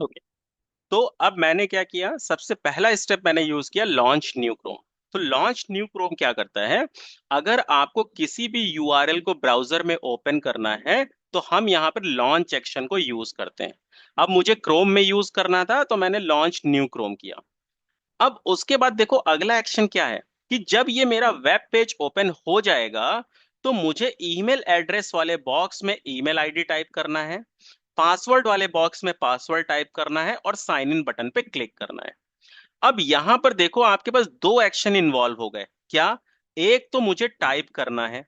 Okay. तो अब मैंने क्या किया, सबसे पहला स्टेप मैंने यूज किया लॉन्च न्यू क्रोम। तो लॉन्च न्यू क्रोम क्या करता है, अगर आपको किसी भी यूआरएल को ब्राउजर में ओपन करना है तो हम यहाँ पर लॉन्च एक्शन को यूज करते हैं। अब मुझे क्रोम में यूज करना था तो मैंने लॉन्च न्यू क्रोम किया। अब उसके बाद देखो अगला एक्शन क्या है, कि जब ये मेरा वेब पेज ओपन हो जाएगा तो मुझे ईमेल एड्रेस वाले बॉक्स में ईमेल आईडी टाइप करना है, पासवर्ड वाले बॉक्स में पासवर्ड टाइप करना है और साइन इन बटन पे क्लिक करना है। अब यहां पर देखो आपके पास दो एक्शन इन्वॉल्व हो गए। क्या? एक तो मुझे टाइप करना है,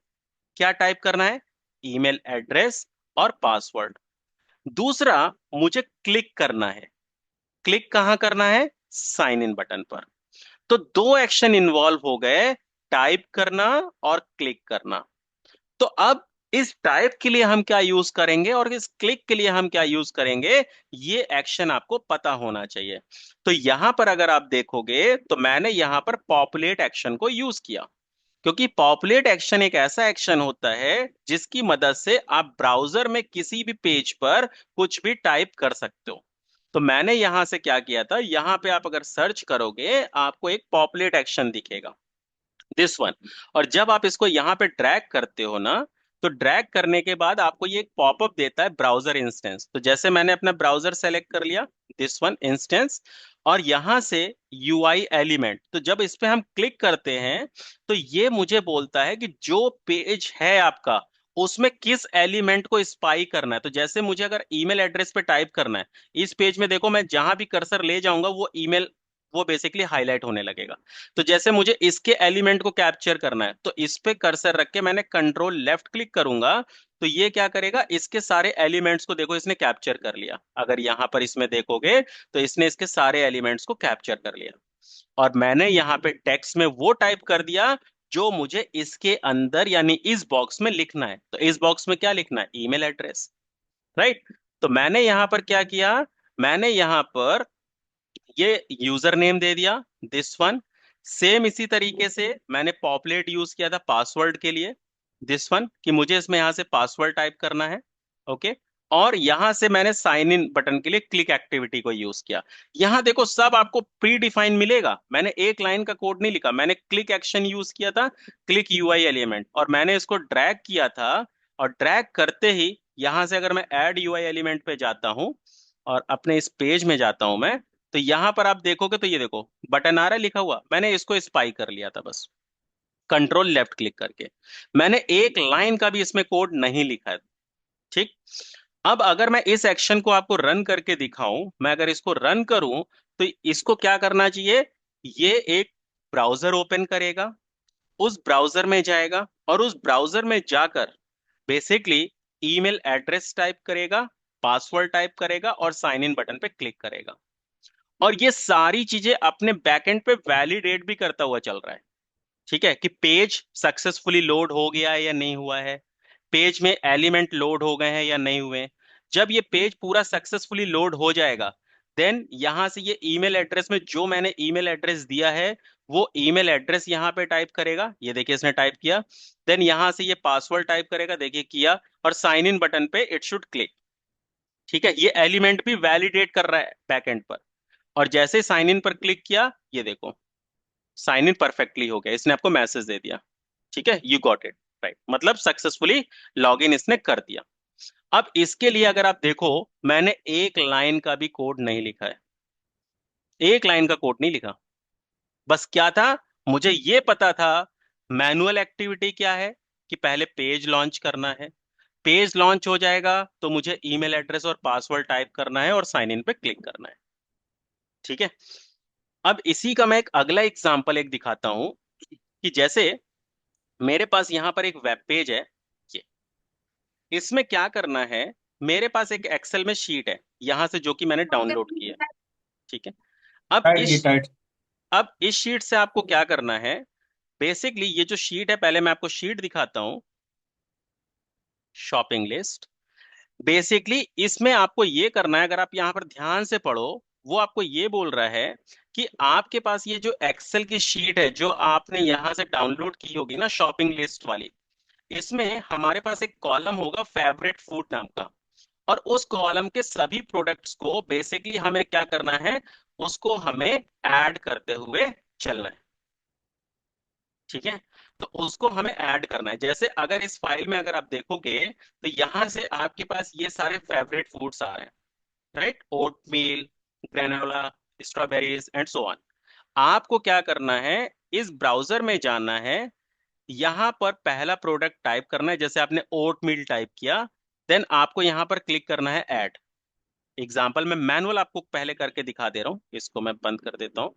क्या टाइप करना है? ईमेल एड्रेस और पासवर्ड। दूसरा, मुझे क्लिक करना है। क्लिक कहां करना है? साइन इन बटन पर। तो दो एक्शन इन्वॉल्व हो गए, टाइप करना और क्लिक करना। तो अब इस टाइप के लिए हम क्या यूज करेंगे और इस क्लिक के लिए हम क्या यूज करेंगे, ये एक्शन आपको पता होना चाहिए। तो यहां पर अगर आप देखोगे तो मैंने यहां पर पॉपुलेट एक्शन को यूज किया, क्योंकि पॉपुलेट एक्शन एक ऐसा एक्शन होता है जिसकी मदद से आप ब्राउजर में किसी भी पेज पर कुछ भी टाइप कर सकते हो। तो मैंने यहां से क्या किया था, यहां पे आप अगर सर्च करोगे आपको एक पॉपुलेट एक्शन दिखेगा, दिस वन। और जब आप इसको यहां पे ड्रैग करते हो ना, तो ड्रैग करने के बाद आपको ये एक पॉपअप देता है ब्राउजर इंस्टेंस। तो जैसे मैंने अपना ब्राउजर सेलेक्ट कर लिया, दिस वन इंस्टेंस, और यहां से यूआई एलिमेंट, तो जब इस पे हम क्लिक करते हैं तो ये मुझे बोलता है कि जो पेज है आपका उसमें किस एलिमेंट को स्पाई करना है। तो जैसे मुझे अगर ईमेल एड्रेस पे टाइप करना है, इस पेज में देखो मैं जहां भी कर्सर ले जाऊंगा वो ईमेल, वो बेसिकली हाईलाइट होने लगेगा। तो जैसे मुझे इसके एलिमेंट को कैप्चर करना है तो इस पे कर्सर रख के मैंने कंट्रोल लेफ्ट क्लिक करूंगा, तो ये क्या करेगा, इसके सारे एलिमेंट्स को देखो इसने कैप्चर कर लिया। अगर यहां पर इसमें देखोगे तो इसने इसके सारे एलिमेंट्स को कैप्चर कर लिया। और मैंने यहाँ पे टेक्स्ट में वो टाइप कर दिया जो मुझे इसके अंदर यानी इस बॉक्स में लिखना है। तो इस बॉक्स में क्या लिखना है? Email address, right. तो मैंने यहां पर क्या किया, मैंने यहां पर ये यूजर नेम दे दिया, दिस वन। सेम इसी तरीके से मैंने पॉपुलेट यूज किया था पासवर्ड के लिए, दिस वन, कि मुझे इसमें यहां से पासवर्ड टाइप करना है। ओके। और यहां से मैंने साइन इन बटन के लिए क्लिक एक्टिविटी को यूज किया। यहां देखो सब आपको प्री डिफाइन मिलेगा, मैंने एक लाइन का कोड नहीं लिखा, मैंने क्लिक एक्शन यूज किया था, क्लिक यूआई एलिमेंट, और मैंने इसको ड्रैग किया था। और ड्रैग करते ही यहां से अगर मैं ऐड यूआई एलिमेंट पे जाता हूं और अपने इस पेज में जाता हूं मैं, तो यहां पर आप देखोगे तो ये देखो बटन आ रहा है लिखा हुआ, मैंने इसको स्पाई कर लिया था बस कंट्रोल लेफ्ट क्लिक करके। मैंने एक लाइन का भी इसमें कोड नहीं लिखा है। ठीक। अब अगर मैं इस एक्शन को आपको रन करके दिखाऊं, मैं अगर इसको रन करूं तो इसको क्या करना चाहिए, ये एक ब्राउजर ओपन करेगा, उस ब्राउजर में जाएगा और उस ब्राउजर में जाकर बेसिकली ईमेल एड्रेस टाइप करेगा, पासवर्ड टाइप करेगा और साइन इन बटन पे क्लिक करेगा। और ये सारी चीजें अपने बैकएंड पे वैलिडेट भी करता हुआ चल रहा है। ठीक है, कि पेज सक्सेसफुली लोड हो गया है या नहीं हुआ है, पेज में एलिमेंट लोड हो गए हैं या नहीं हुए। जब ये पेज पूरा सक्सेसफुली लोड हो जाएगा, देन यहां से ये ईमेल एड्रेस में जो मैंने ईमेल एड्रेस दिया है वो ईमेल एड्रेस यहां पे टाइप करेगा, ये देखिए इसने टाइप किया। देन यहां से ये पासवर्ड टाइप करेगा, देखिए किया, और साइन इन बटन पे इट शुड क्लिक। ठीक है, ये एलिमेंट भी वैलिडेट कर रहा है बैकएंड पर। और जैसे साइन इन पर क्लिक किया, ये देखो साइन इन परफेक्टली हो गया, इसने आपको मैसेज दे दिया। ठीक है, यू गॉट इट, राइट, मतलब सक्सेसफुली लॉग इन इसने कर दिया। अब इसके लिए अगर आप देखो, मैंने एक लाइन का भी कोड नहीं लिखा है, एक लाइन का कोड नहीं लिखा। बस क्या था, मुझे ये पता था मैनुअल एक्टिविटी क्या है, कि पहले पेज लॉन्च करना है, पेज लॉन्च हो जाएगा तो मुझे ईमेल एड्रेस और पासवर्ड टाइप करना है और साइन इन पे क्लिक करना है। ठीक है। अब इसी का मैं एक अगला एग्जांपल एक दिखाता हूं, कि जैसे मेरे पास यहां पर एक वेब पेज है, ये, इसमें क्या करना है, मेरे पास एक एक्सेल में शीट है यहां से जो कि मैंने डाउनलोड की है। ठीक है। अब टाइट इस की टाइट। अब इस शीट से आपको क्या करना है, बेसिकली ये जो शीट है, पहले मैं आपको शीट दिखाता हूं, शॉपिंग लिस्ट। बेसिकली इसमें आपको ये करना है, अगर आप यहाँ पर ध्यान से पढ़ो, वो आपको ये बोल रहा है कि आपके पास ये जो एक्सेल की शीट है जो आपने यहां से डाउनलोड की होगी ना, शॉपिंग लिस्ट वाली, इसमें हमारे पास एक कॉलम होगा फेवरेट फूड नाम का। और उस कॉलम के सभी प्रोडक्ट्स को बेसिकली हमें क्या करना है, उसको हमें ऐड करते हुए चलना है। ठीक है, तो उसको हमें ऐड करना है। जैसे अगर इस फाइल में अगर आप देखोगे तो यहां से आपके पास ये सारे फेवरेट फूड्स आ रहे हैं, right, oatmeal, granola, strawberries and so on. आपको क्या करना है, इस ब्राउजर में जाना है, यहां पर पहला प्रोडक्ट टाइप करना है, जैसे आपने ओट मील टाइप किया, देन आपको यहां पर क्लिक करना है ऐड। एग्जाम्पल में मैनुअल आपको पहले करके दिखा दे रहा हूं, इसको मैं बंद कर देता हूं।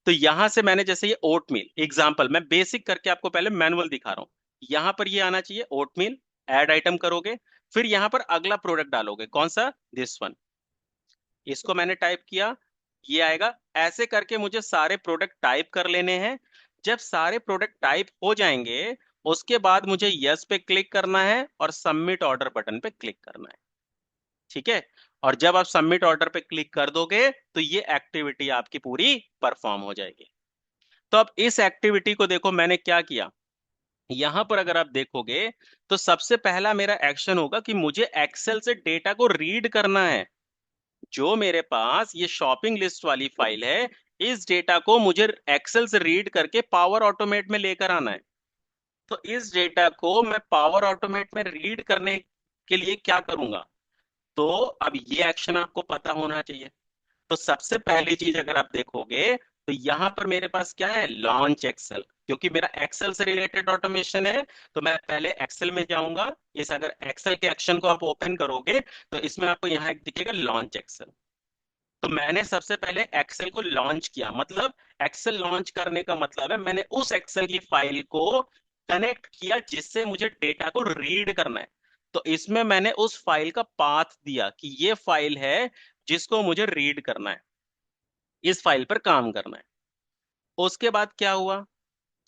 तो यहां से मैंने जैसे ये ओट मील एग्जाम्पल, मैं बेसिक करके आपको पहले मैनुअल दिखा रहा हूं, यहां पर ये आना चाहिए ओट मील, ऐड आइटम करोगे, फिर यहां पर अगला प्रोडक्ट डालोगे, कौन सा, दिस वन, इसको मैंने टाइप किया, ये आएगा। ऐसे करके मुझे सारे प्रोडक्ट टाइप कर लेने हैं। जब सारे प्रोडक्ट टाइप हो जाएंगे, उसके बाद मुझे यस पे क्लिक करना है और सबमिट ऑर्डर बटन पे क्लिक करना है। ठीक है, और जब आप सबमिट ऑर्डर पे क्लिक कर दोगे तो ये एक्टिविटी आपकी पूरी परफॉर्म हो जाएगी। तो अब इस एक्टिविटी को देखो मैंने क्या किया, यहां पर अगर आप देखोगे तो सबसे पहला मेरा एक्शन होगा कि मुझे एक्सेल से डेटा को रीड करना है। जो मेरे पास ये शॉपिंग लिस्ट वाली फाइल है, इस डेटा को मुझे एक्सेल से रीड करके पावर ऑटोमेट में लेकर आना है। तो इस डेटा को मैं पावर ऑटोमेट में रीड करने के लिए क्या करूंगा, तो अब ये एक्शन आपको पता होना चाहिए। तो सबसे पहली चीज अगर आप देखोगे तो यहां पर मेरे पास क्या है, लॉन्च एक्सेल, क्योंकि मेरा एक्सेल से रिलेटेड ऑटोमेशन है। तो मैं पहले एक्सेल में जाऊंगा, इस अगर एक्सेल के एक्शन को आप ओपन करोगे तो इसमें आपको यहाँ एक दिखेगा लॉन्च एक्सेल। तो मैंने सबसे पहले एक्सेल को लॉन्च किया, मतलब एक्सेल लॉन्च करने का मतलब है मैंने उस एक्सेल की फाइल को कनेक्ट किया जिससे मुझे डेटा को रीड करना है। तो इसमें मैंने उस फाइल का पाथ दिया कि ये फाइल है जिसको मुझे रीड करना है, इस फाइल पर काम करना है। उसके बाद क्या हुआ,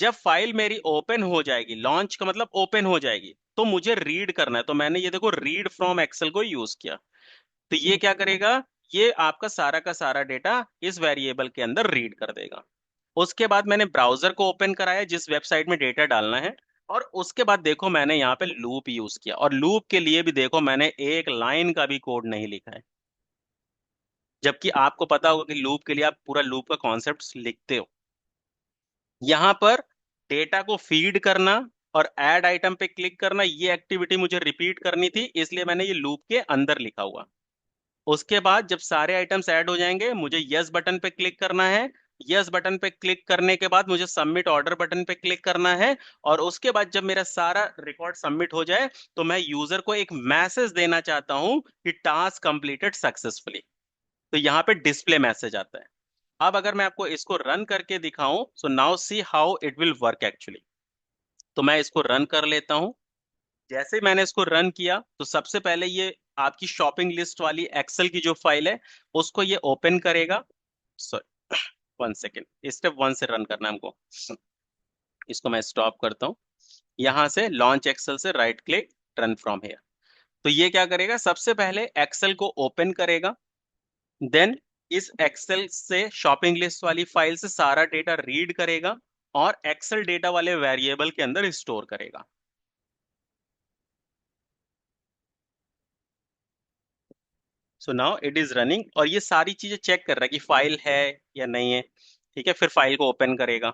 जब फाइल मेरी ओपन हो जाएगी, लॉन्च का मतलब ओपन हो जाएगी, तो मुझे रीड करना है, तो मैंने ये देखो रीड फ्रॉम एक्सेल को यूज किया। तो ये क्या करेगा, ये आपका सारा का सारा डेटा इस वेरिएबल के अंदर रीड कर देगा। उसके बाद मैंने ब्राउजर को ओपन कराया जिस वेबसाइट में डेटा डालना है, और उसके बाद देखो मैंने यहाँ पे लूप यूज किया, और लूप के लिए भी देखो मैंने एक लाइन का भी कोड नहीं लिखा है, जबकि आपको पता होगा कि लूप के लिए आप पूरा लूप का कॉन्सेप्ट लिखते हो। यहाँ पर डेटा को फीड करना और ऐड आइटम पे क्लिक करना, ये एक्टिविटी मुझे रिपीट करनी थी, इसलिए मैंने ये लूप के अंदर लिखा हुआ। उसके बाद जब सारे आइटम्स ऐड हो जाएंगे मुझे यस बटन पे क्लिक करना है। यस बटन पे क्लिक करने के बाद मुझे सबमिट ऑर्डर बटन पे क्लिक करना है। और उसके बाद जब मेरा सारा रिकॉर्ड सबमिट हो जाए तो मैं यूजर को एक मैसेज देना चाहता हूं कि टास्क कंप्लीटेड सक्सेसफुली। तो यहाँ पे डिस्प्ले मैसेज आता है। अब अगर मैं आपको इसको रन करके दिखाऊं, so now see how it will work actually. तो मैं इसको रन कर लेता हूं। जैसे ही मैंने इसको रन किया तो सबसे पहले ये आपकी शॉपिंग लिस्ट वाली एक्सेल की जो फाइल है उसको ये ओपन करेगा। सॉरी, 1 सेकेंड, स्टेप 1 से रन करना है हमको। इसको मैं स्टॉप करता हूँ, यहां से लॉन्च एक्सेल से right click, run from here. तो ये क्या करेगा, सबसे पहले एक्सेल को ओपन करेगा, देन इस एक्सेल से शॉपिंग लिस्ट वाली फाइल से सारा डेटा रीड करेगा और एक्सेल डेटा वाले वेरिएबल के अंदर स्टोर करेगा। So now it is running, और ये सारी चीजें चेक कर रहा है कि फाइल है या नहीं है। ठीक है, फिर फाइल को ओपन करेगा।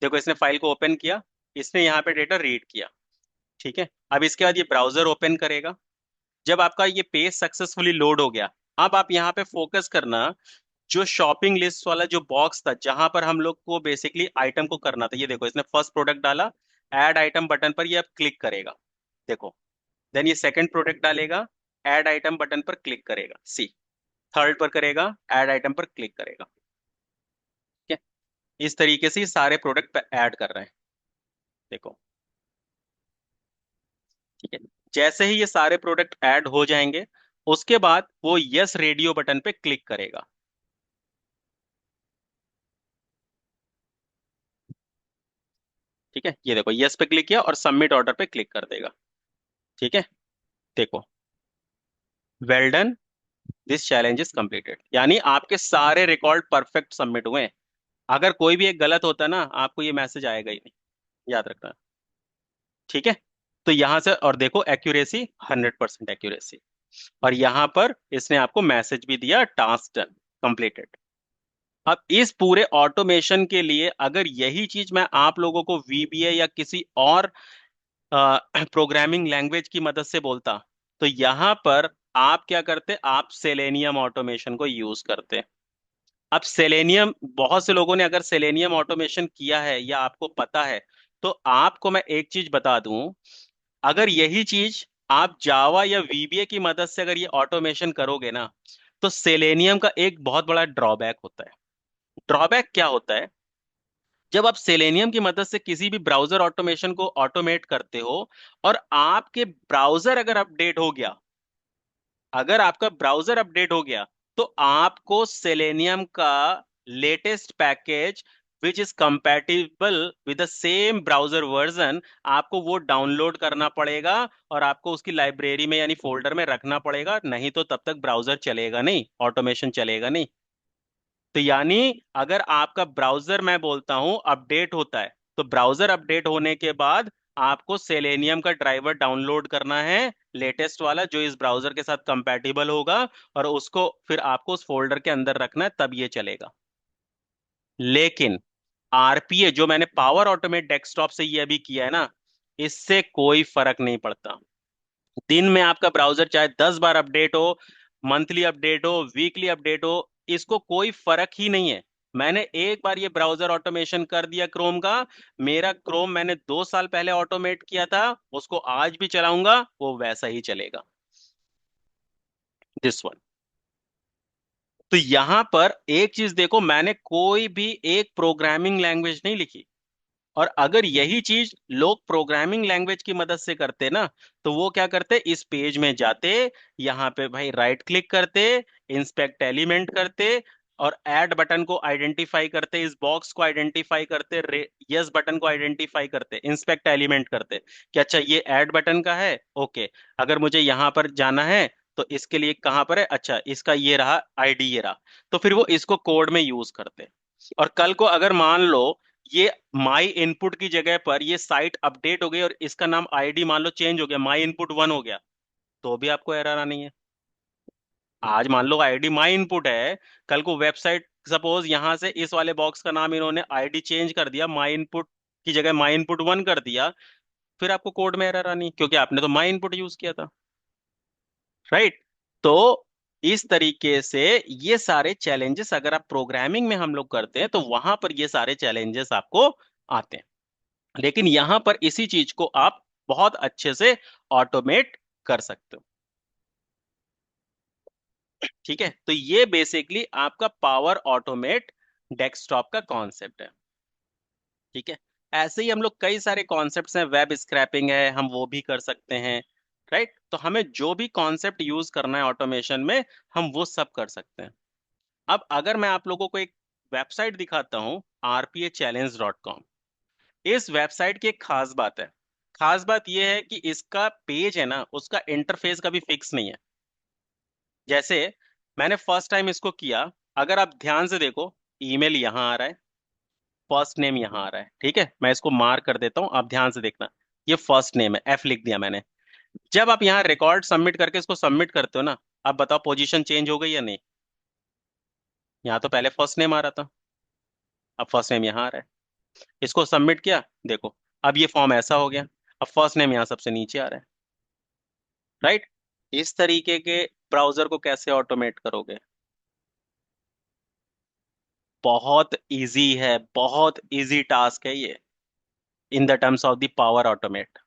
देखो इसने फाइल को ओपन किया, इसने यहाँ पे डेटा रीड किया। ठीक है, अब इसके बाद ये ब्राउजर ओपन करेगा। जब आपका ये पेज सक्सेसफुली लोड हो गया, अब आप यहाँ पे फोकस करना, जो शॉपिंग लिस्ट वाला जो बॉक्स था जहां पर हम लोग को बेसिकली आइटम को करना था, ये देखो इसने फर्स्ट प्रोडक्ट डाला, ऐड आइटम बटन पर ये अब क्लिक करेगा। देखो, देन ये सेकंड प्रोडक्ट डालेगा, ऐड आइटम बटन पर क्लिक करेगा, सी, थर्ड पर करेगा, ऐड आइटम पर क्लिक करेगा। ठीक है, इस तरीके से ये सारे प्रोडक्ट पे ऐड कर रहे हैं। देखो, ठीक है, जैसे ही ये सारे प्रोडक्ट ऐड हो जाएंगे उसके बाद वो यस रेडियो बटन पे क्लिक करेगा। ठीक है, ये देखो यस पे क्लिक किया और सबमिट ऑर्डर पे क्लिक कर देगा। ठीक है, देखो, well done, this challenge is completed, यानी आपके सारे रिकॉर्ड परफेक्ट सबमिट हुए हैं। अगर कोई भी एक गलत होता ना, आपको ये मैसेज आएगा ही नहीं, याद रखना। ठीक है, तो यहां से और देखो एक्यूरेसी, 100% एक्यूरेसी। और यहां पर इसने आपको मैसेज भी दिया, टास्क डन, कंप्लीटेड। अब इस पूरे ऑटोमेशन के लिए अगर यही चीज मैं आप लोगों को वीबीए या किसी और प्रोग्रामिंग लैंग्वेज की मदद से बोलता, तो यहां पर आप क्या करते, आप सेलेनियम ऑटोमेशन को यूज करते। अब सेलेनियम, बहुत से लोगों ने अगर सेलेनियम ऑटोमेशन किया है या आपको पता है, तो आपको मैं एक चीज बता दूं, अगर यही चीज आप जावा या वीबीए की मदद से अगर ये ऑटोमेशन करोगे ना, तो सेलेनियम का एक बहुत बड़ा ड्रॉबैक होता है। ड्रॉबैक क्या होता है? जब आप सेलेनियम की मदद से किसी भी ब्राउजर ऑटोमेशन को ऑटोमेट करते हो, और आपके ब्राउजर अगर अपडेट हो गया, अगर आपका ब्राउजर अपडेट हो गया, तो आपको सेलेनियम का latest package which is compatible with the same browser version, आपको वो डाउनलोड करना पड़ेगा और आपको उसकी लाइब्रेरी में यानी फोल्डर में रखना पड़ेगा, नहीं तो तब तक ब्राउजर चलेगा नहीं, ऑटोमेशन चलेगा नहीं। तो यानी अगर आपका ब्राउजर, मैं बोलता हूं, अपडेट होता है, तो ब्राउजर अपडेट होने के बाद आपको सेलेनियम का ड्राइवर डाउनलोड करना है, लेटेस्ट वाला जो इस ब्राउजर के साथ कंपैटिबल होगा, और उसको फिर आपको उस फोल्डर के अंदर रखना है, तब ये चलेगा। लेकिन आरपीए जो मैंने पावर ऑटोमेट डेस्कटॉप से ये अभी किया है ना, इससे कोई फर्क नहीं पड़ता। दिन में आपका ब्राउजर चाहे 10 बार अपडेट हो, मंथली अपडेट हो, वीकली अपडेट हो, इसको कोई फर्क ही नहीं है। मैंने एक बार ये ब्राउजर ऑटोमेशन कर दिया क्रोम का, मेरा क्रोम मैंने 2 साल पहले ऑटोमेट किया था, उसको आज भी चलाऊंगा, वो वैसा ही चलेगा, दिस वन। तो यहां पर एक चीज देखो, मैंने कोई भी एक प्रोग्रामिंग लैंग्वेज नहीं लिखी। और अगर यही चीज लोग प्रोग्रामिंग लैंग्वेज की मदद से करते ना, तो वो क्या करते, इस पेज में जाते, यहाँ पे भाई राइट क्लिक करते, इंस्पेक्ट एलिमेंट करते, और ऐड बटन को आइडेंटिफाई करते, इस बॉक्स को आइडेंटिफाई करते, यस बटन को आइडेंटिफाई करते, इंस्पेक्ट एलिमेंट करते कि अच्छा ये ऐड बटन का है, ओके, अगर मुझे यहाँ पर जाना है तो इसके लिए कहाँ पर है, अच्छा इसका ये रहा आईडी, ये रहा, तो फिर वो इसको कोड में यूज करते। और कल को अगर मान लो ये माई इनपुट की जगह पर ये साइट अपडेट हो गई और इसका नाम आईडी मान लो चेंज हो गया, माई इनपुट 1 हो गया, तो भी आपको एरर आनी है। आज मान लो आईडी माई इनपुट है, कल को वेबसाइट सपोज यहां से इस वाले बॉक्स का नाम इन्होंने आईडी चेंज कर दिया, माई इनपुट की जगह माई इनपुट 1 कर दिया, फिर आपको कोड में एरर आनी, क्योंकि आपने तो माई इनपुट यूज किया था, राइट? तो इस तरीके से ये सारे चैलेंजेस अगर आप प्रोग्रामिंग में हम लोग करते हैं, तो वहां पर ये सारे चैलेंजेस आपको आते हैं। लेकिन यहां पर इसी चीज को आप बहुत अच्छे से ऑटोमेट कर सकते हो। ठीक है, तो ये बेसिकली आपका पावर ऑटोमेट डेस्कटॉप का कॉन्सेप्ट है। ठीक है, ऐसे ही हम लोग कई सारे कॉन्सेप्ट्स हैं, वेब स्क्रैपिंग है, हम वो भी कर सकते हैं, राइट? तो हमें जो भी कॉन्सेप्ट यूज करना है ऑटोमेशन में, हम वो सब कर सकते हैं। अब अगर मैं आप लोगों को एक वेबसाइट दिखाता हूँ, rpachallenge.com, इस वेबसाइट की एक खास बात है। खास बात यह है कि इसका पेज है ना, उसका इंटरफेस कभी फिक्स नहीं है। जैसे मैंने फर्स्ट टाइम इसको किया, अगर आप ध्यान से देखो, ईमेल यहां आ रहा है, फर्स्ट नेम यहां आ रहा है, ठीक है, मैं इसको मार्क कर देता हूं, आप ध्यान से देखना, ये फर्स्ट नेम है, एफ लिख दिया मैंने। जब आप यहाँ रिकॉर्ड सबमिट करके इसको सबमिट करते हो ना, अब बताओ पोजीशन चेंज हो गई या नहीं? यहाँ तो पहले फर्स्ट नेम आ रहा था, अब फर्स्ट नेम यहाँ आ रहा है। इसको सबमिट किया, देखो, अब ये फॉर्म ऐसा हो गया, अब फर्स्ट नेम यहाँ सबसे नीचे आ रहा है, राइट? इस तरीके के ब्राउजर को कैसे ऑटोमेट करोगे? बहुत इजी है, बहुत इजी टास्क है ये, in the terms of the power automate,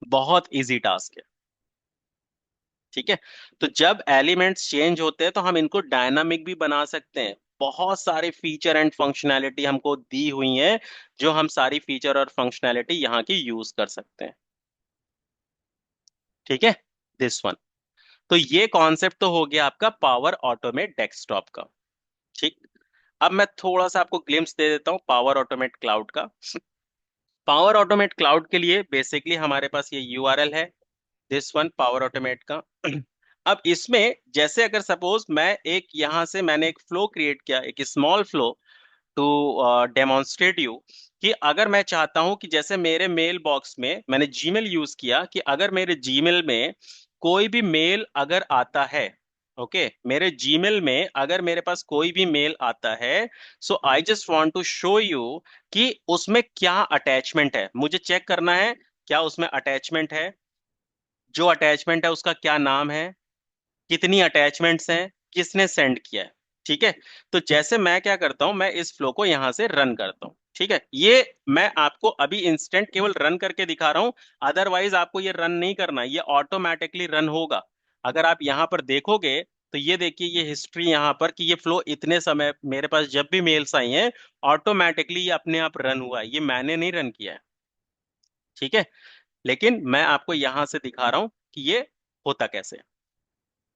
बहुत इजी टास्क है। ठीक है, तो जब एलिमेंट्स चेंज होते हैं तो हम इनको डायनामिक भी बना सकते हैं। बहुत सारे फीचर एंड फंक्शनैलिटी हमको दी हुई हैं, जो हम सारी फीचर और फंक्शनैलिटी यहाँ की यूज कर सकते हैं। ठीक है, दिस वन। तो ये कॉन्सेप्ट तो हो गया आपका पावर ऑटोमेट डेस्कटॉप का। ठीक, अब मैं थोड़ा सा आपको ग्लिम्स दे देता हूँ पावर ऑटोमेट क्लाउड का। पावर ऑटोमेट क्लाउड के लिए बेसिकली हमारे पास ये यूआरएल है, दिस वन, पावर ऑटोमेट का। अब इसमें जैसे अगर सपोज मैं एक यहां से मैंने एक फ्लो क्रिएट किया, एक small flow to demonstrate you, कि अगर मैं चाहता हूं कि जैसे मेरे मेल बॉक्स में मैंने जीमेल यूज किया, कि अगर मेरे जीमेल में कोई भी मेल अगर आता है, ओके, मेरे जीमेल में अगर मेरे पास कोई भी मेल आता है, so I just want to show you कि उसमें क्या अटैचमेंट है, मुझे चेक करना है क्या उसमें अटैचमेंट है, जो अटैचमेंट है उसका क्या नाम है, कितनी अटैचमेंट्स हैं, किसने सेंड किया है। ठीक है, तो जैसे मैं क्या करता हूं, मैं इस फ्लो को यहां से रन करता हूं। ठीक है, ये मैं आपको अभी इंस्टेंट केवल रन करके दिखा रहा हूं, अदरवाइज आपको ये रन नहीं करना, ये ऑटोमेटिकली रन होगा। अगर आप यहां पर देखोगे तो ये देखिए, ये हिस्ट्री यहां पर कि ये फ्लो इतने समय मेरे पास जब भी मेल्स आई हैं, ऑटोमेटिकली ये अपने आप रन हुआ है, ये मैंने नहीं रन किया है। ठीक है, लेकिन मैं आपको यहां से दिखा रहा हूं कि ये होता कैसे है।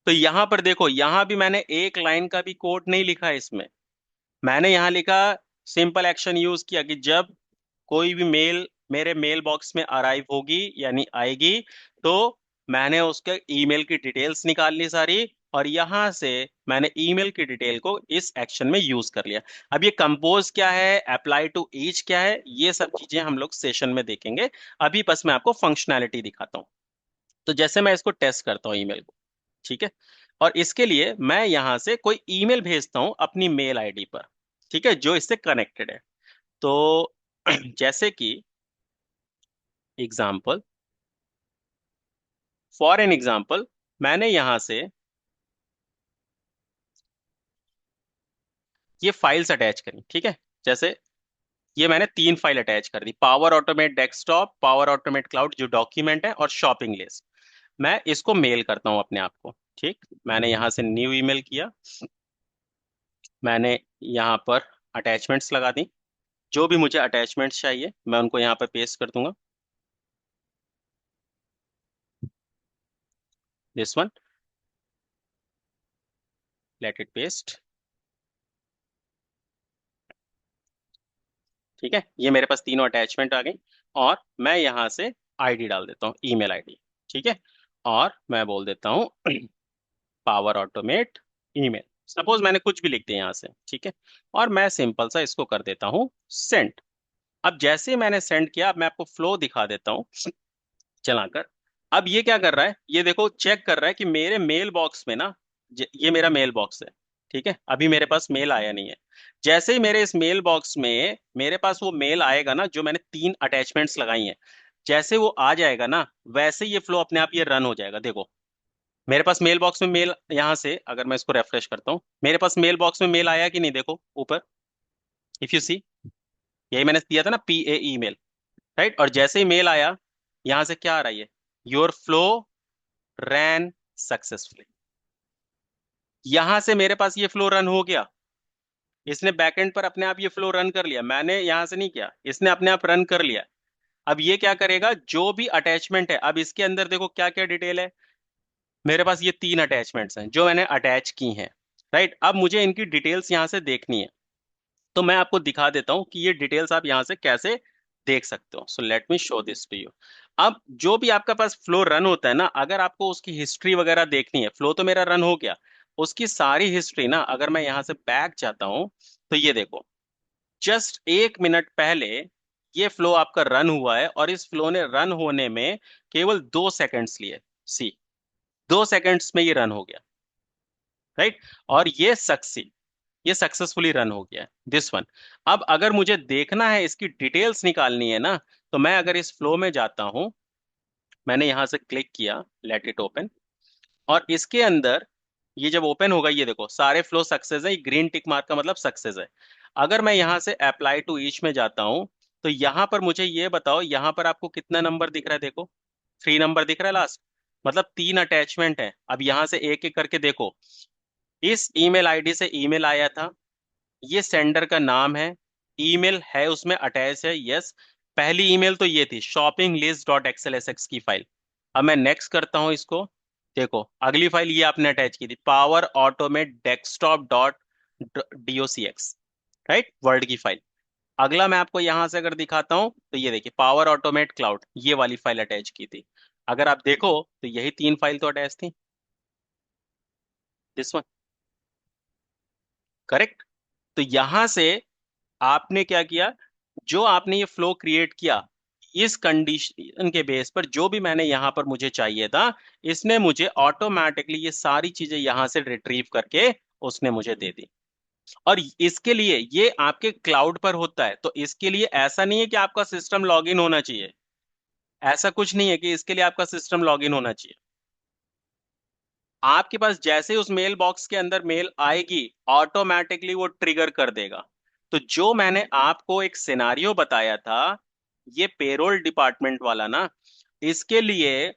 तो यहां पर देखो, यहां भी मैंने एक लाइन का भी कोड नहीं लिखा है इसमें। मैंने यहां लिखा, सिंपल एक्शन यूज किया कि जब कोई भी मेल मेरे मेल बॉक्स में अराइव होगी यानी आएगी, तो मैंने उसके ईमेल की डिटेल्स निकाल ली सारी, और यहां से मैंने ईमेल की डिटेल को इस एक्शन में यूज कर लिया। अब ये कंपोज क्या है, अप्लाई टू ईच क्या है, ये सब चीजें हम लोग सेशन में देखेंगे। अभी बस मैं आपको फंक्शनैलिटी दिखाता हूँ। तो जैसे मैं इसको टेस्ट करता हूँ ईमेल को, ठीक है, और इसके लिए मैं यहां से कोई ईमेल भेजता हूं अपनी मेल आईडी पर, ठीक है, जो इससे कनेक्टेड है। तो जैसे कि एग्जाम्पल, फॉर एन एग्जाम्पल, मैंने यहां से ये फाइल्स अटैच करी, ठीक है। जैसे ये मैंने 3 फाइल अटैच कर दी, Power Automate desktop, Power Automate cloud जो डॉक्यूमेंट है, और शॉपिंग लिस्ट। मैं इसको मेल करता हूं अपने आप को। ठीक, मैंने यहां से न्यू ईमेल किया, मैंने यहाँ पर अटैचमेंट्स लगा दी, जो भी मुझे अटैचमेंट्स चाहिए मैं उनको यहाँ पर पेस्ट कर दूंगा, this one, let it paste. ठीक है, ये मेरे पास तीनों अटैचमेंट आ गई, और मैं यहाँ से आईडी डाल देता हूँ, ईमेल आईडी। ठीक है, और मैं बोल देता हूँ पावर ऑटोमेट ईमेल, सपोज मैंने कुछ भी लिख दिया यहाँ से। ठीक है, और मैं सिंपल सा इसको कर देता हूँ सेंड। अब जैसे ही मैंने सेंड किया, अब मैं आपको फ्लो दिखा देता हूँ चलाकर। अब ये क्या कर रहा है, ये देखो, चेक कर रहा है कि मेरे मेल बॉक्स में ना, ये मेरा मेल बॉक्स है, ठीक है, अभी मेरे पास मेल आया नहीं है। जैसे ही मेरे इस मेल बॉक्स में मेरे पास वो मेल आएगा ना, जो मैंने 3 अटैचमेंट्स लगाई हैं, जैसे वो आ जाएगा ना, वैसे ही ये फ्लो अपने आप ये रन हो जाएगा। देखो, मेरे पास मेल बॉक्स में मेल, यहां से अगर मैं इसको रेफ्रेश करता हूँ, मेरे पास मेल बॉक्स में मेल आया कि नहीं, देखो ऊपर, इफ यू सी, यही मैंने दिया था ना, PA ईमेल, राइट। और जैसे ही मेल आया, यहां से क्या आ रहा है, योर फ्लो रैन सक्सेसफुली। यहां से मेरे पास ये फ्लो रन हो गया, इसने बैकएंड पर अपने आप ये फ्लो रन कर लिया, मैंने यहां से नहीं किया, इसने अपने आप रन कर लिया। अब ये क्या करेगा, जो भी अटैचमेंट है, अब इसके अंदर देखो क्या क्या डिटेल है, मेरे पास ये 3 अटैचमेंट्स हैं जो मैंने अटैच की हैं, राइट। अब मुझे इनकी डिटेल्स यहां से देखनी है, तो मैं आपको दिखा देता हूं कि ये डिटेल्स आप यहां से कैसे देख सकते हो। So let me show this to you. अब जो भी आपका पास फ्लो रन होता है ना, अगर आपको उसकी हिस्ट्री वगैरह देखनी है, फ्लो तो मेरा रन हो गया, उसकी सारी हिस्ट्री ना, अगर मैं यहां से बैक जाता हूं, तो ये देखो, जस्ट 1 मिनट पहले ये फ्लो आपका रन हुआ है, और इस फ्लो ने रन होने में केवल 2 सेकंड्स लिए। सी, 2 सेकंड्स में ये रन हो गया, राइट। और ये सक्सेसफुली रन हो गया है, दिस वन। अब अगर मुझे देखना है, इसकी डिटेल्स निकालनी है ना, तो मैं अगर इस फ्लो में जाता हूं, मैंने यहां से क्लिक किया, लेट इट ओपन, और इसके अंदर ये जब ओपन होगा, ये देखो सारे फ्लो सक्सेस है, ग्रीन टिक मार्क का मतलब सक्सेस है। अगर मैं यहां से अप्लाई टू ईच में जाता हूं, तो यहां पर मुझे ये बताओ, यहां पर आपको कितना नंबर दिख रहा है, देखो 3 नंबर दिख रहा है लास्ट, मतलब 3 अटैचमेंट है। अब यहां से एक एक करके देखो, इस ईमेल आईडी से ईमेल आया था, ये सेंडर का नाम है, ईमेल है उसमें अटैच है, यस। पहली ईमेल तो ये थी, शॉपिंग लिस्ट डॉट XLSX की फाइल। अब मैं नेक्स्ट करता हूं इसको, देखो अगली फाइल ये आपने अटैच की थी, power Automate desktop dot DOCX, right, word की फाइल। अगला मैं आपको यहां से अगर दिखाता हूं, तो ये देखिए, पावर ऑटोमेट क्लाउड, ये वाली फाइल अटैच की थी। अगर आप देखो तो यही 3 फाइल तो अटैच थी, दिस वन, करेक्ट। तो यहां से आपने क्या किया, जो आपने ये फ्लो क्रिएट किया, इस कंडीशन के बेस पर जो भी मैंने यहां पर मुझे चाहिए था, इसने मुझे ऑटोमेटिकली ये सारी चीजें यहां से रिट्रीव करके उसने मुझे दे दी। और इसके लिए ये आपके क्लाउड पर होता है, तो इसके लिए ऐसा नहीं है कि आपका सिस्टम लॉगिन होना चाहिए। ऐसा कुछ नहीं है कि इसके लिए आपका सिस्टम लॉगिन होना चाहिए। आपके पास जैसे ही उस मेल बॉक्स के अंदर मेल आएगी, ऑटोमेटिकली वो ट्रिगर कर देगा। तो जो मैंने आपको एक सिनारियो बताया था, ये पेरोल डिपार्टमेंट वाला ना, इसके लिए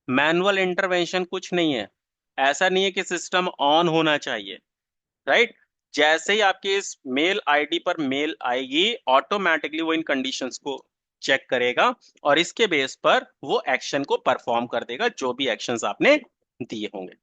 मैनुअल इंटरवेंशन कुछ नहीं है। ऐसा नहीं है कि सिस्टम ऑन होना चाहिए, राइट। जैसे ही आपके इस मेल आईडी पर मेल आएगी, ऑटोमेटिकली वो इन कंडीशंस को चेक करेगा और इसके बेस पर वो एक्शन को परफॉर्म कर देगा, जो भी एक्शंस आपने दिए होंगे।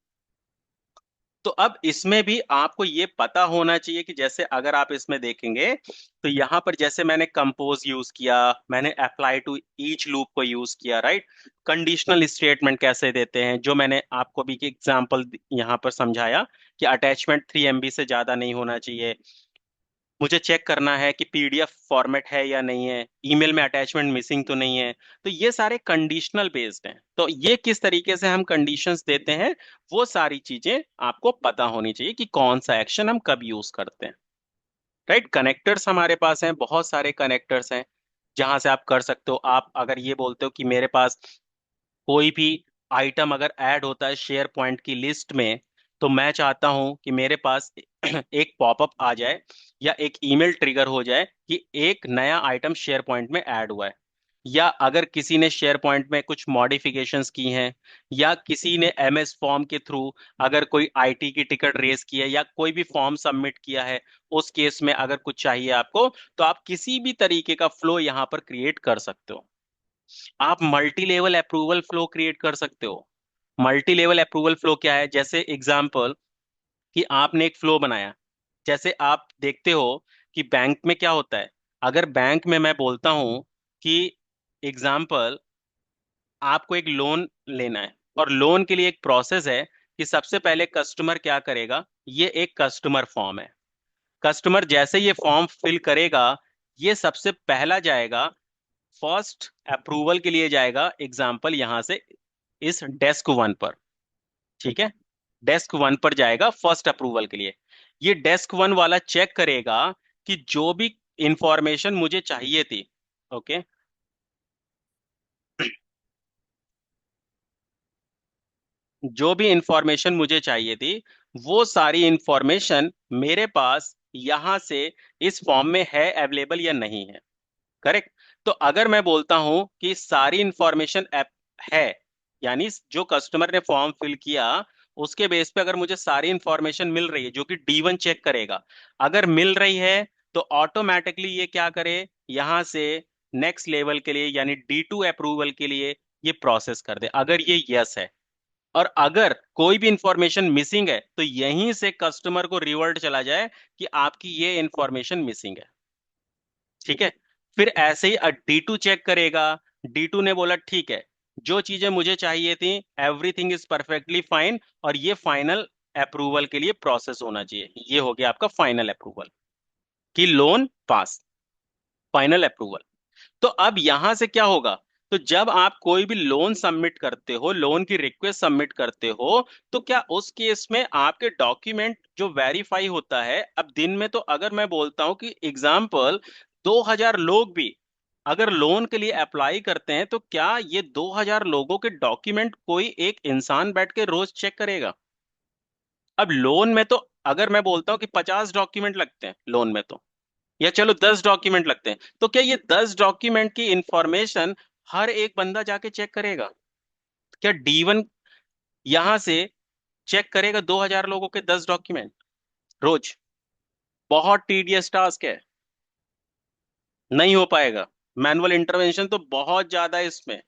तो अब इसमें भी आपको ये पता होना चाहिए कि जैसे अगर आप इसमें देखेंगे, तो यहां पर जैसे मैंने कंपोज यूज किया, मैंने अप्लाई टू ईच लूप को यूज किया, राइट। कंडीशनल स्टेटमेंट कैसे देते हैं, जो मैंने आपको भी एग्जांपल यहां पर समझाया कि अटैचमेंट 3 MB से ज्यादा नहीं होना चाहिए। मुझे चेक करना है कि पीडीएफ फॉर्मेट है या नहीं है, ईमेल में अटैचमेंट मिसिंग तो नहीं है। तो ये सारे कंडीशनल बेस्ड हैं। तो ये किस तरीके से हम कंडीशंस देते हैं, वो सारी चीजें आपको पता होनी चाहिए कि कौन सा एक्शन हम कब यूज करते हैं, राइट। कनेक्टर्स हमारे पास हैं, बहुत सारे कनेक्टर्स हैं जहां से आप कर सकते हो। आप अगर ये बोलते हो कि मेरे पास कोई भी आइटम अगर ऐड होता है शेयर पॉइंट की लिस्ट में, तो मैं चाहता हूं कि मेरे पास एक पॉपअप आ जाए या एक ईमेल ट्रिगर हो जाए कि एक नया आइटम शेयर पॉइंट में ऐड हुआ है। या अगर किसी ने शेयर पॉइंट में कुछ मॉडिफिकेशंस की हैं, या किसी ने एमएस फॉर्म के थ्रू अगर कोई आईटी की टिकट रेज की है या कोई भी फॉर्म सबमिट किया है, उस केस में अगर कुछ चाहिए आपको, तो आप किसी भी तरीके का फ्लो यहां पर क्रिएट कर सकते हो। आप multi level approval flow create कर सकते हो। मल्टी लेवल अप्रूवल फ्लो क्या है, जैसे एग्जांपल कि आपने एक फ्लो बनाया। जैसे आप देखते हो कि बैंक में क्या होता है, अगर बैंक में मैं बोलता हूं कि एग्जांपल आपको एक लोन लेना है, और लोन के लिए एक प्रोसेस है कि सबसे पहले कस्टमर क्या करेगा, ये एक कस्टमर फॉर्म है। कस्टमर जैसे ये फॉर्म फिल करेगा, ये सबसे पहला जाएगा, फर्स्ट अप्रूवल के लिए जाएगा एग्जाम्पल यहां से इस डेस्क वन पर। ठीक है, डेस्क वन पर जाएगा फर्स्ट अप्रूवल के लिए। ये डेस्क वन वाला चेक करेगा कि जो भी इंफॉर्मेशन मुझे चाहिए थी, ओके, जो भी इंफॉर्मेशन मुझे चाहिए थी, वो सारी इंफॉर्मेशन मेरे पास यहां से इस फॉर्म में है अवेलेबल या नहीं है। करेक्ट। तो अगर मैं बोलता हूं कि सारी इंफॉर्मेशन है, यानी जो कस्टमर ने फॉर्म फिल किया उसके बेस पे अगर मुझे सारी इंफॉर्मेशन मिल रही है, जो कि D1 चेक करेगा, अगर मिल रही है तो ऑटोमेटिकली ये क्या करे, यहां से नेक्स्ट लेवल के लिए यानी D2 अप्रूवल के लिए ये प्रोसेस कर दे, अगर ये यस है। और अगर कोई भी इंफॉर्मेशन मिसिंग है, तो यहीं से कस्टमर को रिवर्ट चला जाए कि आपकी ये इंफॉर्मेशन मिसिंग है। ठीक है। फिर ऐसे ही D2 चेक करेगा। D2 ने बोला ठीक है, जो चीजें मुझे चाहिए थी, एवरीथिंग इज परफेक्टली फाइन, और ये फाइनल अप्रूवल के लिए प्रोसेस होना चाहिए। ये हो गया आपका फाइनल अप्रूवल कि लोन पास, फाइनल अप्रूवल। तो अब यहां से क्या होगा, तो जब आप कोई भी लोन सबमिट करते हो, लोन की रिक्वेस्ट सबमिट करते हो, तो क्या उस केस में आपके डॉक्यूमेंट जो वेरीफाई होता है, अब दिन में तो अगर मैं बोलता हूं कि एग्जाम्पल 2000 लोग भी अगर लोन के लिए अप्लाई करते हैं, तो क्या ये 2000 लोगों के डॉक्यूमेंट कोई एक इंसान बैठ के रोज चेक करेगा? अब लोन में तो अगर मैं बोलता हूँ कि 50 डॉक्यूमेंट लगते हैं लोन में, तो या चलो 10 डॉक्यूमेंट लगते हैं, तो क्या ये 10 डॉक्यूमेंट की इंफॉर्मेशन हर एक बंदा जाके चेक करेगा? क्या D1 यहां से चेक करेगा 2000 लोगों के 10 डॉक्यूमेंट रोज? बहुत टीडियस टास्क है, नहीं हो पाएगा। मैनुअल इंटरवेंशन तो बहुत ज्यादा है इसमें,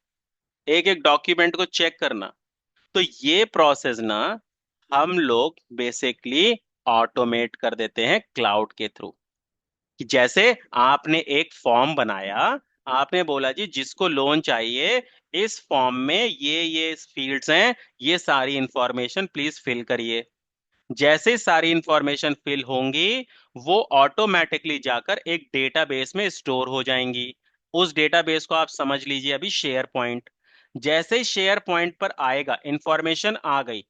एक एक डॉक्यूमेंट को चेक करना। तो ये प्रोसेस ना हम लोग बेसिकली ऑटोमेट कर देते हैं क्लाउड के थ्रू। कि जैसे आपने एक फॉर्म बनाया, आपने बोला जी जिसको लोन चाहिए, इस फॉर्म में ये फील्ड्स हैं, ये सारी इंफॉर्मेशन प्लीज फिल करिए। जैसे सारी इंफॉर्मेशन फिल होंगी, वो ऑटोमेटिकली जाकर एक डेटाबेस में स्टोर हो जाएंगी। उस डेटाबेस को आप समझ लीजिए अभी शेयर पॉइंट। जैसे ही शेयर पॉइंट पर आएगा, इंफॉर्मेशन आ गई,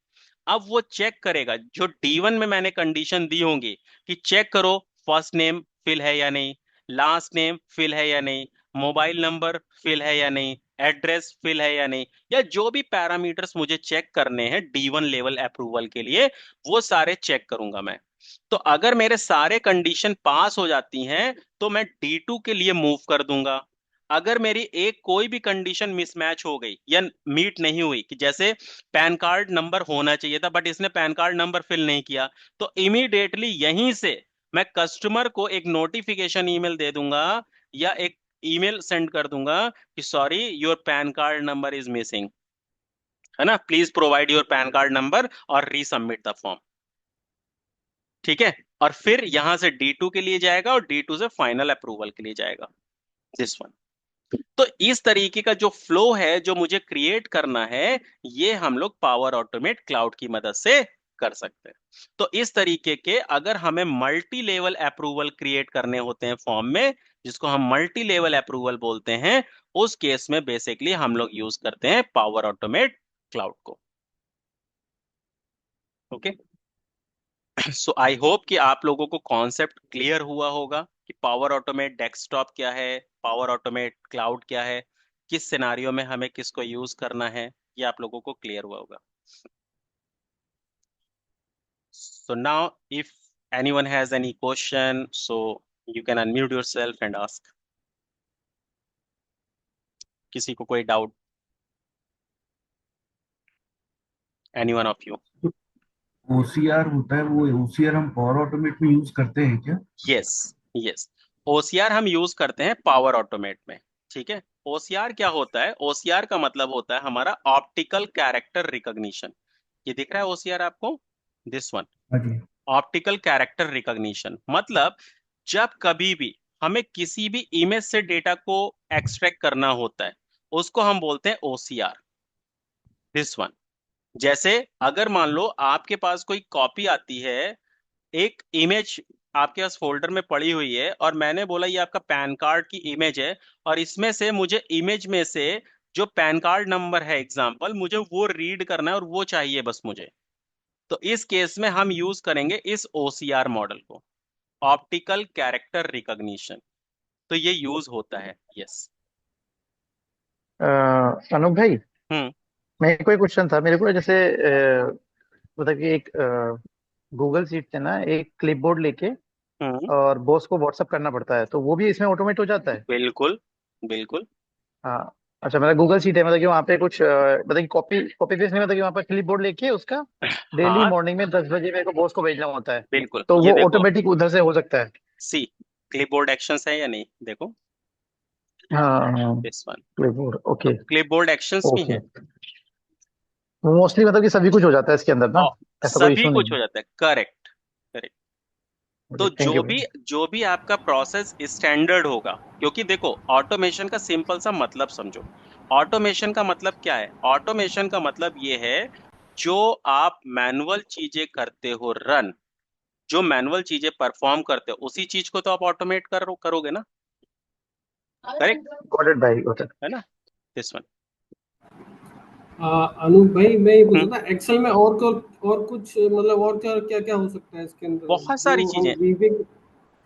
अब वो चेक करेगा जो D1 में मैंने कंडीशन दी होंगी कि चेक करो फर्स्ट नेम फिल है या नहीं, लास्ट नेम फिल है या नहीं, मोबाइल नंबर फिल है या नहीं, एड्रेस फिल है या नहीं, या जो भी पैरामीटर्स मुझे चेक करने हैं D1 लेवल अप्रूवल के लिए, वो सारे चेक करूंगा मैं। तो अगर मेरे सारे कंडीशन पास हो जाती हैं तो मैं D2 के लिए मूव कर दूंगा। अगर मेरी एक कोई भी कंडीशन मिसमैच हो गई या मीट नहीं हुई, कि जैसे पैन कार्ड नंबर होना चाहिए था बट इसने पैन कार्ड नंबर फिल नहीं किया, तो इमीडिएटली यहीं से मैं कस्टमर को एक नोटिफिकेशन ईमेल दे दूंगा या एक ईमेल सेंड कर दूंगा कि sorry your pan card number is missing, है ना, please provide your pan card number और रीसबमिट द फॉर्म। ठीक है, और फिर यहां से D2 के लिए जाएगा और D2 से फाइनल अप्रूवल के लिए जाएगा, दिस वन। तो इस तरीके का जो फ्लो है जो मुझे क्रिएट करना है, ये हम लोग पावर ऑटोमेट क्लाउड की मदद से कर सकते हैं। तो इस तरीके के अगर हमें मल्टी लेवल अप्रूवल क्रिएट करने होते हैं फॉर्म में, जिसको हम मल्टी लेवल अप्रूवल बोलते हैं, उस केस में बेसिकली हम लोग यूज करते हैं पावर ऑटोमेट क्लाउड को। ओके, सो आई होप कि आप लोगों को कॉन्सेप्ट क्लियर हुआ होगा कि पावर ऑटोमेट डेस्कटॉप क्या है, पावर ऑटोमेट क्लाउड क्या है, किस सिनारियो में हमें किसको यूज करना है, ये आप लोगों को क्लियर हुआ होगा। So now if anyone has any question, so you can unmute yourself and ask. किसी को कोई doubt, anyone of you? OCR होता है, वो ओसीआर हम पावर ऑटोमेट में यूज करते हैं क्या? यस, यस, ओसीआर हम यूज करते हैं पावर ऑटोमेट में। ठीक है, ओसीआर क्या होता है? ओसीआर का मतलब होता है हमारा ऑप्टिकल कैरेक्टर रिकॉग्निशन। ये दिख रहा है ओसीआर आपको, दिस वन, हाँ जी। Optical character recognition. मतलब जब कभी भी हमें किसी भी इमेज से डेटा को एक्सट्रैक्ट करना होता है, उसको हम बोलते हैं ओसीआर, दिस वन। जैसे अगर मान लो आपके पास कोई कॉपी आती है, एक इमेज आपके पास फोल्डर में पड़ी हुई है, और मैंने बोला ये आपका पैन कार्ड की इमेज है, और इसमें से मुझे इमेज में से जो पैन कार्ड नंबर है एग्जाम्पल, मुझे वो रीड करना है और वो चाहिए बस मुझे। तो इस केस में हम यूज करेंगे इस ओसीआर मॉडल को, ऑप्टिकल कैरेक्टर रिकॉग्निशन। तो ये यूज होता है, यस। अनूप भाई, हम्म। मेरे को एक क्वेश्चन था। मेरे को जैसे मतलब कि एक गूगल शीट से ना एक क्लिपबोर्ड लेके हम्म। और बॉस को व्हाट्सअप करना पड़ता है, तो वो भी इसमें ऑटोमेट हो जाता है? बिल्कुल, बिल्कुल। हाँ। अच्छा, मतलब गूगल शीट है, मतलब कि वहाँ पे कुछ मतलब कि कॉपी कॉपी पेस्ट नहीं, मतलब कि वहाँ पर क्लिपबोर्ड लेके उसका डेली हाँ, मॉर्निंग में 10 बजे मेरे को बॉस को भेजना होता है, बिल्कुल, तो ये वो देखो, ऑटोमेटिक उधर से हो सकता है? सी क्लिपबोर्ड एक्शंस है या नहीं, देखो, हाँ हाँ। This one. क्लिपबोर्ड, तो ओके। क्लिपबोर्ड एक्शंस भी ओके, हैं, मोस्टली मतलब कि सभी कुछ हो जाता है इसके अंदर ना? और ऐसा कोई सभी इशू नहीं कुछ हो है? जाता है, करेक्ट, करेक्ट। ओके, तो थैंक जो यू भी भाई। जो भी आपका प्रोसेस स्टैंडर्ड होगा, क्योंकि देखो ऑटोमेशन का सिंपल सा मतलब समझो। ऑटोमेशन का मतलब क्या है? ऑटोमेशन का मतलब ये है, जो आप मैनुअल चीजें करते हो रन, जो मैनुअल चीजें परफॉर्म करते हो, उसी चीज को तो आप ऑटोमेट करोगे ना, करेक्ट, गॉट इट भाई, गॉट इट। है ना, दिस वन। अनूप भाई, मैं ये पूछ हम्म, रहा था एक्सेल में और कुछ मतलब और क्या क्या क्या हो सकता है इसके अंदर बहुत सारी जो हम चीजें। वीविंग।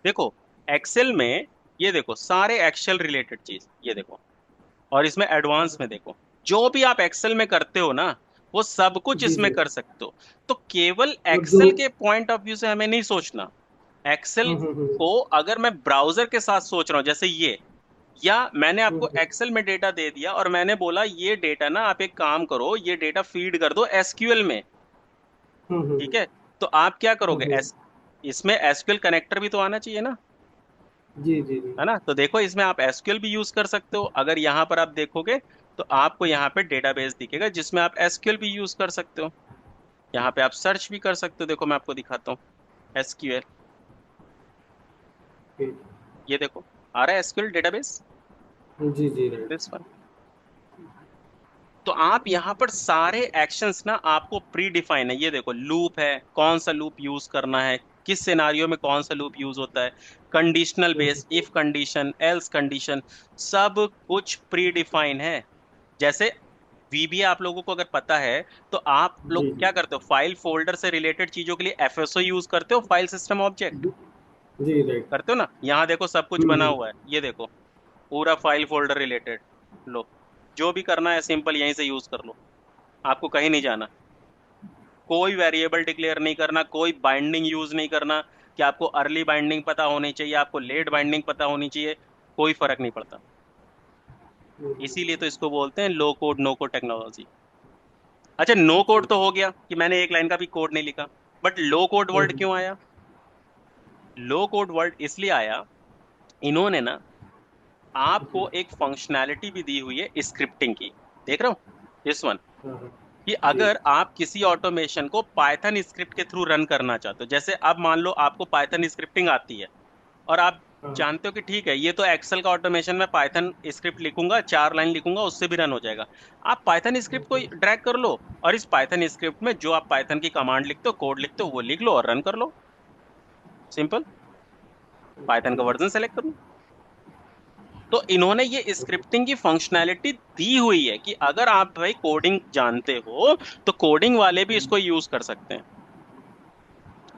देखो एक्सेल में, ये देखो सारे एक्सेल रिलेटेड चीज, ये देखो, और इसमें एडवांस में देखो, जो भी आप एक्सेल में करते हो ना, वो सब कुछ जी इसमें जी। कर सकते हो। तो केवल मतलब जो एक्सेल के पॉइंट ऑफ व्यू से हमें नहीं सोचना। एक्सेल को अगर मैं ब्राउजर के साथ सोच रहा हूं, जैसे ये, या मैंने आपको हम्म एक्सेल में डेटा दे दिया और मैंने बोला ये डेटा ना आप एक काम करो, ये डेटा फीड कर दो एसक्यूएल में। हम्म हम्म ठीक है, तो आप क्या करोगे, हम्म, इसमें एसक्यूएल कनेक्टर भी तो आना चाहिए ना, जी जी जी। है ना। तो देखो इसमें आप एसक्यूएल भी यूज कर सकते हो। अगर यहाँ पर आप देखोगे तो आपको यहाँ पे डेटाबेस दिखेगा जिसमें आप एसक्यूएल भी यूज कर सकते हो। यहाँ पे आप सर्च भी कर सकते हो, देखो मैं आपको दिखाता हूँ, एसक्यूएल, ठीक। ये देखो आ रहा है एसक्यूएल डेटाबेस, जी जी, राइट। This one. तो आप यहाँ पर सारे एक्शंस ना आपको प्री डिफाइन है। ये देखो लूप है, कौन सा लूप यूज करना है, किस सिनारियो में कौन सा लूप यूज होता है, conditional base, if condition, else condition, सब कुछ प्री डिफाइन है। जैसे VBA आप लोगों को अगर पता है तो आप लोग जी क्या करते हो, फाइल फोल्डर से रिलेटेड चीजों के लिए FSO यूज करते हो, फाइल सिस्टम ऑब्जेक्ट जी जी राइट। करते हो ना। यहाँ देखो सब कुछ बना हुआ है, ये देखो पूरा फाइल फोल्डर रिलेटेड। लो, जो भी करना है सिंपल यहीं से यूज कर लो, आपको कहीं नहीं जाना, कोई वेरिएबल डिक्लेयर नहीं करना, कोई बाइंडिंग यूज नहीं करना कि आपको अर्ली बाइंडिंग पता होनी चाहिए, आपको लेट बाइंडिंग पता होनी चाहिए, कोई फर्क नहीं पड़ता। इसीलिए तो इसको बोलते हैं लो कोड नो कोड टेक्नोलॉजी। अच्छा, नो कोड तो हो गया कि मैंने एक लाइन का भी कोड नहीं लिखा, बट लो कोड वर्ड क्यों आया? लो कोड वर्ड इसलिए आया, इन्होंने ना आपको एक फंक्शनैलिटी भी दी हुई है स्क्रिप्टिंग की, देख रहे हो दिस वन, हाँ हाँ कि जी अगर आप किसी ऑटोमेशन को पाइथन स्क्रिप्ट के थ्रू रन करना चाहते हो, जैसे अब मान लो आपको पाइथन स्क्रिप्टिंग आती है और आप हाँ जानते हो कि ठीक है ये तो एक्सेल का ऑटोमेशन में पाइथन स्क्रिप्ट लिखूंगा, 4 लाइन लिखूंगा, उससे भी रन हो जाएगा। आप पाइथन स्क्रिप्ट को ड्रैग कर लो और इस पाइथन स्क्रिप्ट में जो आप पाइथन की कमांड लिखते हो, कोड लिखते हो, वो लिख लो और रन कर लो, सिंपल। पाइथन का वर्जन सेलेक्ट कर लो। तो इन्होंने ये स्क्रिप्टिंग की फंक्शनैलिटी दी हुई है कि अगर आप भाई कोडिंग जानते हो तो कोडिंग वाले भी इसको यूज कर सकते हैं,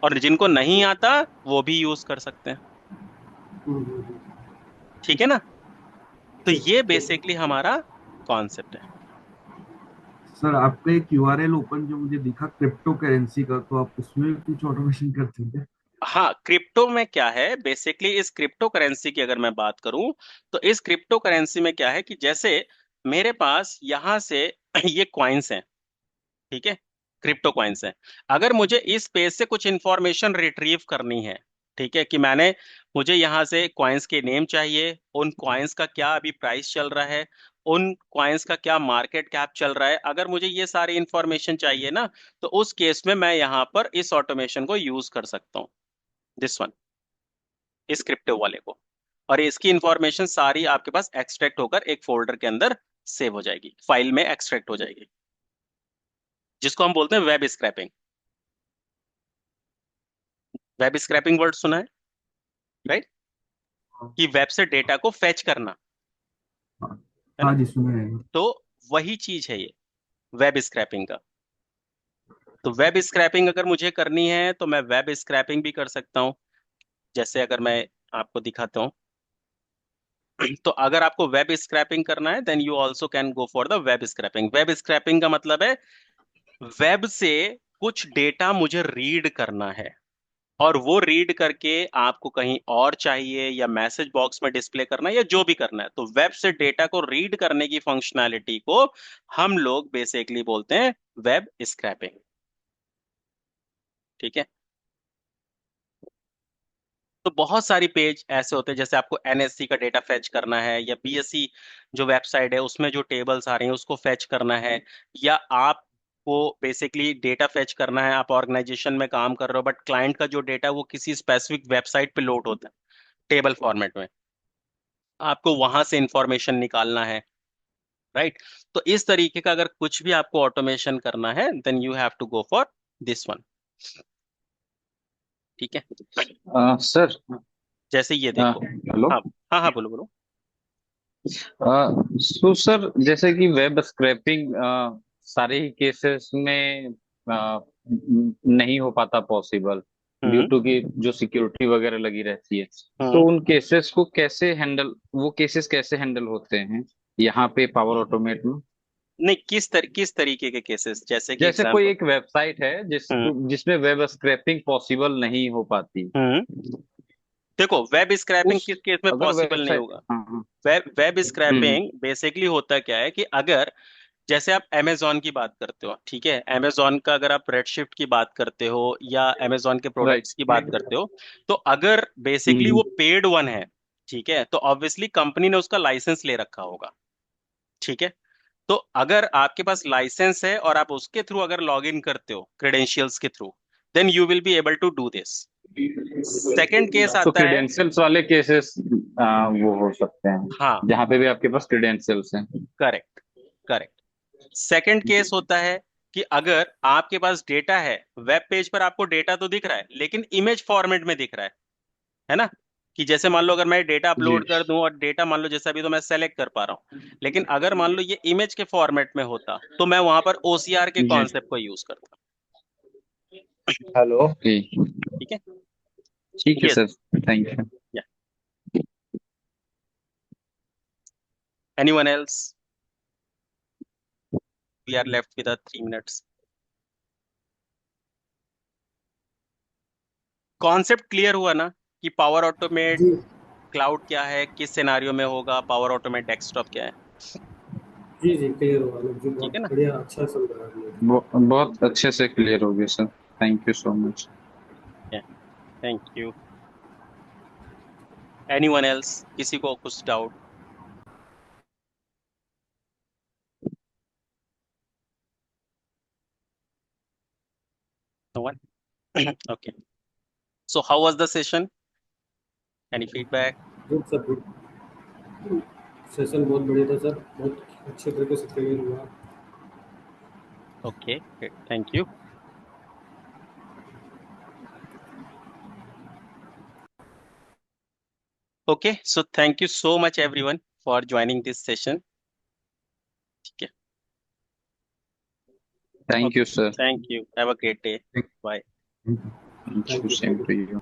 और जिनको नहीं आता वो भी यूज कर सकते हैं। ठीक है ना? तो ठीक ये ठीक। बेसिकली हमारा कॉन्सेप्ट है। सर आपका एक यूआरएल ओपन जो मुझे दिखा क्रिप्टो करेंसी का, तो आप उसमें कुछ ऑटोमेशन करते हैं क्या? हाँ, क्रिप्टो में क्या है बेसिकली, इस क्रिप्टो करेंसी की अगर मैं बात करूं तो इस क्रिप्टो करेंसी में क्या है कि जैसे मेरे पास यहां से ये कॉइन्स हैं, ठीक है, क्रिप्टो कॉइन्स हैं। अगर मुझे इस पेज से कुछ इंफॉर्मेशन रिट्रीव करनी है, ठीक है, कि मुझे यहाँ से कॉइन्स के नेम चाहिए, उन कॉइन्स का क्या अभी प्राइस चल रहा है, उन कॉइन्स का क्या मार्केट कैप चल रहा है, अगर मुझे ये सारी इंफॉर्मेशन चाहिए ना, तो उस केस में मैं यहाँ पर इस ऑटोमेशन को यूज कर सकता हूँ, दिस वन, इस क्रिप्टो वाले को। और इसकी इंफॉर्मेशन सारी आपके पास एक्सट्रैक्ट होकर एक फोल्डर के अंदर सेव हो जाएगी, फाइल में एक्सट्रैक्ट हो जाएगी, जिसको हम बोलते हैं web scraping. Web scrapping word सुना है, राइट? कि वेब से डेटा को फेच करना, हाँ। है ना? हाँ जी, सुना है। तो वही चीज है ये वेब स्क्रैपिंग का। तो वेब स्क्रैपिंग अगर मुझे करनी है तो मैं वेब स्क्रैपिंग भी कर सकता हूँ। जैसे अगर मैं आपको दिखाता हूँ तो अगर आपको वेब स्क्रैपिंग करना है then you also can go for the web scraping. Web scraping का मतलब है वेब से कुछ डेटा मुझे रीड करना है, और वो रीड करके आपको कहीं और चाहिए या मैसेज बॉक्स में डिस्प्ले करना है या जो भी करना है, तो वेब से डेटा को रीड करने की फंक्शनैलिटी को हम लोग बेसिकली बोलते हैं वेब स्क्रैपिंग। ठीक है? तो बहुत सारी पेज ऐसे होते हैं, जैसे आपको NSC का डेटा फेच करना है, या BSc जो वेबसाइट है उसमें जो टेबल्स आ रही हैं उसको फेच करना है, या आपको बेसिकली डेटा फेच करना है, आप ऑर्गेनाइजेशन में काम कर रहे हो बट क्लाइंट का जो डेटा है वो किसी स्पेसिफिक वेबसाइट पे लोड होता है टेबल फॉर्मेट में, आपको वहां से इंफॉर्मेशन निकालना है, राइट? तो इस तरीके का अगर कुछ भी आपको ऑटोमेशन करना है then you have to go for this one. ठीक है? सर। जैसे ये देखो। हेलो। हाँ हाँ हाँ, बोलो बोलो। सो सर, जैसे कि वेब स्क्रैपिंग सारे ही केसेस में नहीं हो पाता पॉसिबल, ड्यू हम्म टू की जो सिक्योरिटी वगैरह लगी रहती है। तो हम्म। उन केसेस को कैसे हैंडल, वो केसेस कैसे हैंडल होते हैं यहाँ पे पावर ऑटोमेट में? नहीं, किस तरीके के केसेस, जैसे कि जैसे कोई एग्जांपल। एक वेबसाइट है हम्म जिसमें वेब स्क्रैपिंग पॉसिबल नहीं हो पाती। हम्म। देखो वेब स्क्रैपिंग उस किस केस में अगर पॉसिबल नहीं वेबसाइट, होगा? हाँ हाँ। वेब हम्म। स्क्रैपिंग बेसिकली होता क्या है कि अगर जैसे आप अमेजोन की बात करते हो, ठीक है, अमेजोन का अगर आप रेडशिफ्ट की बात करते हो या अमेजोन के राइट। प्रोडक्ट्स की बात करते हो, तो अगर बेसिकली वो पेड वन है, ठीक है, तो ऑब्वियसली कंपनी ने उसका लाइसेंस ले रखा होगा। ठीक है? तो अगर आपके पास लाइसेंस है और आप उसके थ्रू अगर लॉग इन करते हो क्रेडेंशियल्स के through, then you will be able to do this. Second case तो आता है। क्रीडेंशियल्स वाले केसेस वो हो सकते हैं हाँ, जहाँ पे भी आपके पास क्रीडेंशियल्स हैं। Correct correct. सेकंड केस होता है कि अगर आपके पास डेटा है, वेब पेज पर आपको डेटा तो दिख रहा है लेकिन इमेज फॉर्मेट में दिख रहा है ना? कि जैसे मान लो अगर मैं डेटा जी अपलोड कर दूं और डेटा मान लो जैसे अभी तो मैं सेलेक्ट कर पा रहा हूं, लेकिन अगर मान लो ये इमेज के फॉर्मेट में होता तो मैं वहां पर ओसीआर के जी। कॉन्सेप्ट को यूज करता। हेलो। ओके, ठीक है। ठीक है यस। Sir, thank you. या anyone else? We are left with 3 minutes। Concept clear हुआ ना कि पावर ऑटोमेट जी क्लाउड क्या है, किस सिनेरियो में होगा, पावर ऑटोमेट डेस्कटॉप क्या है? जी जी क्लियर हुआ अनुज जी, ठीक बहुत है ना? बढ़िया, अच्छा समझा आपने। बहुत अच्छे से क्लियर हो गया sir, thank you so much. Thank you. Anyone else? किसी को कुछ doubt? No one? Okay, so how was the session? Any feedback? Good sir, good. Session बहुत बढ़िया था सर, बहुत अच्छे तरीके से क्लियर हुआ। Okay, thank you. Okay, so thank you so much everyone for joining this session. ठीक है। Thank okay, you sir, thank you, have a great day. Bye. Thank thank you, you, same thank to you. You.